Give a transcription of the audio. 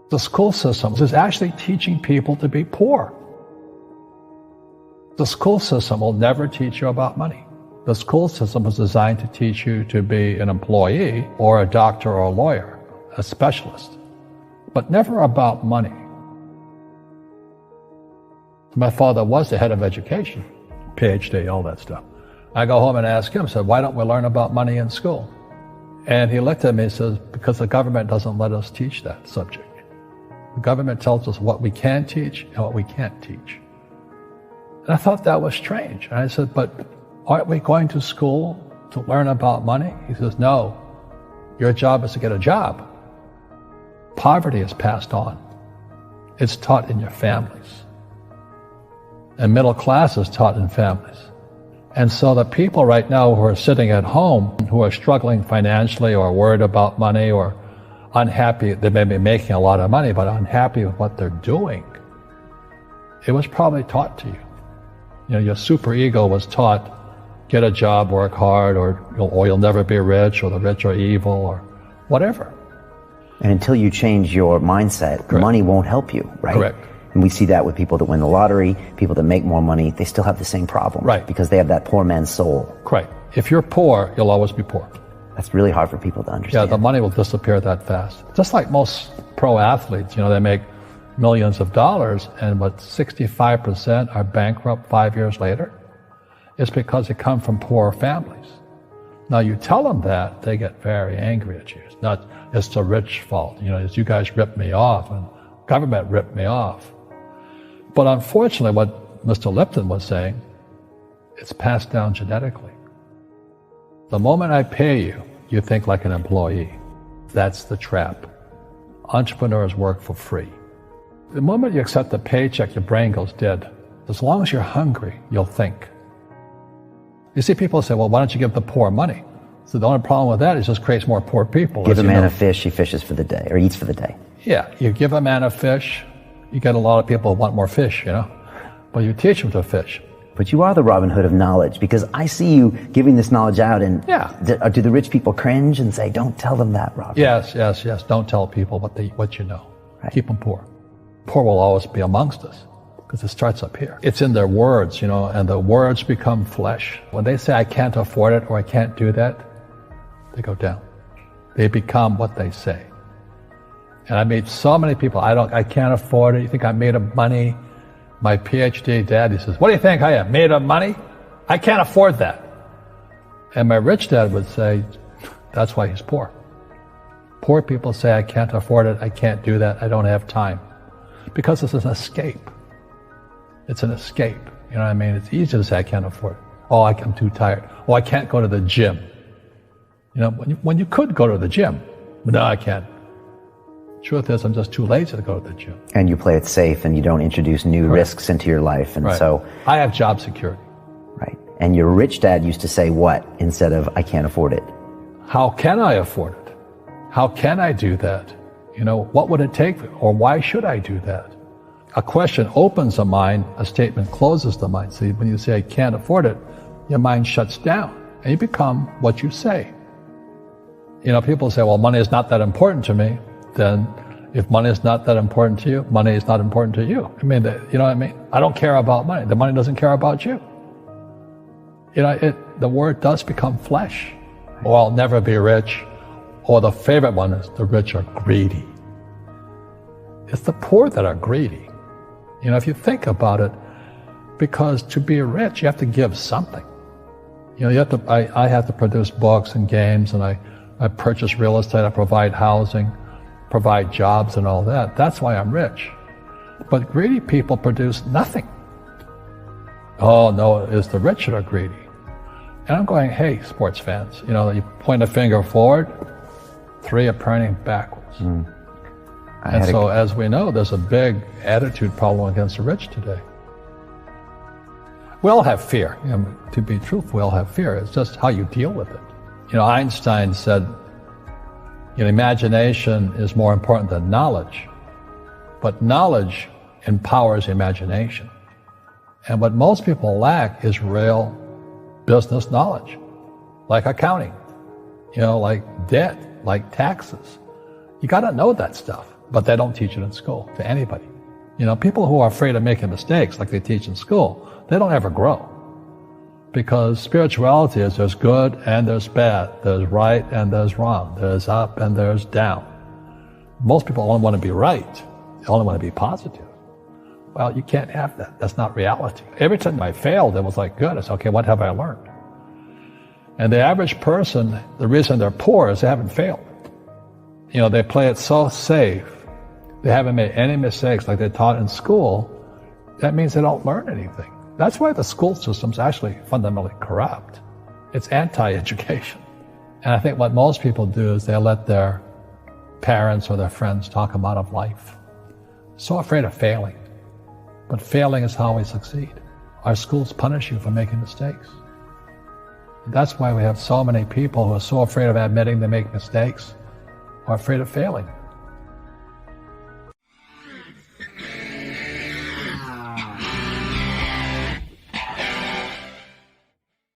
The school system is actually teaching people to be poor. The school system will never teach you about money. The school system was designed to teach you to be an employee or a doctor or a lawyer, a specialist, but never about money. My father was the head of education, PhD, all that stuff. I go home and ask him, I said, why don't we learn about money in school? And he looked at me and says, because the government doesn't let us teach that subject. The government tells us what we can teach and what we can't teach. And I thought that was strange. And I said, but aren't we going to school to learn about money? He says, no, your job is to get a job. Poverty is passed on. It's taught in your families. And middle class is taught in families. And so the people right now who are sitting at home, who are struggling financially or worried about money or unhappy, they may be making a lot of money, but unhappy with what they're doing, it was probably taught to you. You know, your superego was taught, get a job, work hard, or you'll never be rich, or the rich are evil, or whatever. And until you change your mindset, Correct. Money won't help you, right? Correct. And we see that with people that win the lottery, people that make more money, they still have the same problem. Right. Because they have that poor man's soul. Correct. If you're poor, you'll always be poor. That's really hard for people to understand. Yeah, the money will disappear that fast. Just like most pro athletes, you know, they make millions of dollars, and 65% are bankrupt 5 years later. It's because they come from poor families. Now you tell them that, they get very angry at you. It's not, it's the rich fault. You know, it's you guys ripped me off and government ripped me off. But unfortunately, what Mr. Lipton was saying, it's passed down genetically. The moment I pay you, you think like an employee. That's the trap. Entrepreneurs work for free. The moment you accept the paycheck, your brain goes dead. As long as you're hungry, you'll think. You see people say, well, why don't you give the poor money? So the only problem with that is it just creates more poor people. Give a man a fish, he fishes for the day, or eats for the day. Yeah, you give a man a fish, you get a lot of people who want more fish, you know? But you teach them to fish. But you are the Robin Hood of knowledge, because I see you giving this knowledge out, and do the rich people cringe and say, don't tell them that, Robin? Yes. Don't tell people what you know. Right. Keep them poor. Poor will always be amongst us, because it starts up here. It's in their words, you know, and the words become flesh. When they say, I can't afford it, or I can't do that, they go down. They become what they say. And I meet so many people, I can't afford it. You think I'm made of money? My PhD dad, he says, what do you think I am, made of money? I can't afford that. And my rich dad would say, that's why he's poor. Poor people say, I can't afford it, I can't do that, I don't have time. Because it's an escape. It's an escape. You know what I mean? It's easy to say, I can't afford it. Oh, I'm too tired. Oh, I can't go to the gym. You know, when you could go to the gym, but no, I can't. Truth is, I'm just too lazy to go to the gym. And you play it safe, and you don't introduce new risks into your life, and so I have job security. Right. And your rich dad used to say what instead of I can't afford it? How can I afford it? How can I do that? You know, what would it take, or why should I do that? A question opens the mind, a statement closes the mind. See, when you say I can't afford it, your mind shuts down, and you become what you say. You know, people say, well, money is not that important to me. Then if money is not that important to you, money is not important to you. I mean, you know what I mean? I don't care about money. The money doesn't care about you. You know, the word does become flesh. Or I'll never be rich. Or the favorite one is the rich are greedy. It's the poor that are greedy. You know, if you think about it, because to be rich, you have to give something. You know, you have to. I have to produce books and games, and I purchase real estate, I provide housing, provide jobs and all that. That's why I'm rich. But greedy people produce nothing. Oh no, it's the rich that are greedy. And I'm going, hey, sports fans, you know, you point a finger forward, 3 are pointing backwards. And so as we know, there's a big attitude problem against the rich today. We all have fear. You know, to be truthful, we all have fear. It's just how you deal with it. You know, Einstein said, you know, imagination is more important than knowledge, but knowledge empowers imagination. And what most people lack is real business knowledge, like accounting, you know, like debt, like taxes. You got to know that stuff. but they don't teach it in school to anybody. You know, people who are afraid of making mistakes like they teach in school, they don't ever grow. Because spirituality is there's good and there's bad, there's right and there's wrong, there's up and there's down. Most people only want to be right, they only want to be positive. Well, you can't have that. That's not reality. Every time I failed, it was like, good. I said, okay, what have I learned? And the average person, the reason they're poor is they haven't failed. You know, they play it so safe. They haven't made any mistakes like they're taught in school. That means they don't learn anything. That's why the school system's actually fundamentally corrupt. It's anti-education. And I think what most people do is they let their parents or their friends talk them out of life. So afraid of failing. But failing is how we succeed. Our schools punish you for making mistakes. That's why we have so many people who are so afraid of admitting they make mistakes or afraid of failing.